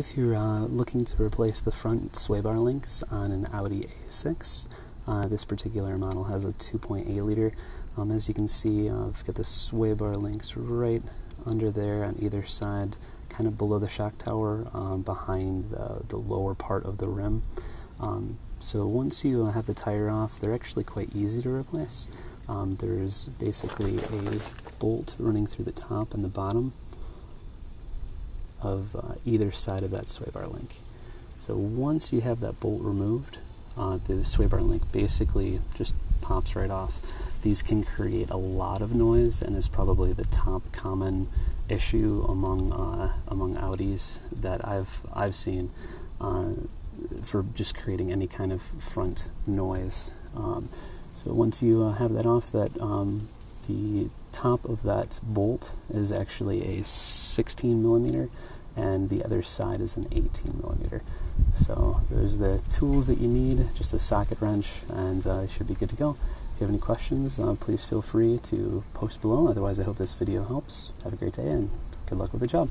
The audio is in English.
If you're looking to replace the front sway bar links on an Audi A6, this particular model has a 2.8 liter. As you can see, I've got the sway bar links right under there on either side, kind of below the shock tower, behind the lower part of the rim. So once you have the tire off, they're actually quite easy to replace. There's basically a bolt running through the top and the bottom of either side of that sway bar link. So once you have that bolt removed, the sway bar link basically just pops right off. These can create a lot of noise and is probably the top common issue among Audis that I've seen for just creating any kind of front noise. So once you have that off, the top of that bolt is actually a 16 millimeter and the other side is an 18 millimeter. So there's the tools that you need, just a socket wrench, and you should be good to go. If you have any questions, please feel free to post below. Otherwise, I hope this video helps. Have a great day and good luck with the job.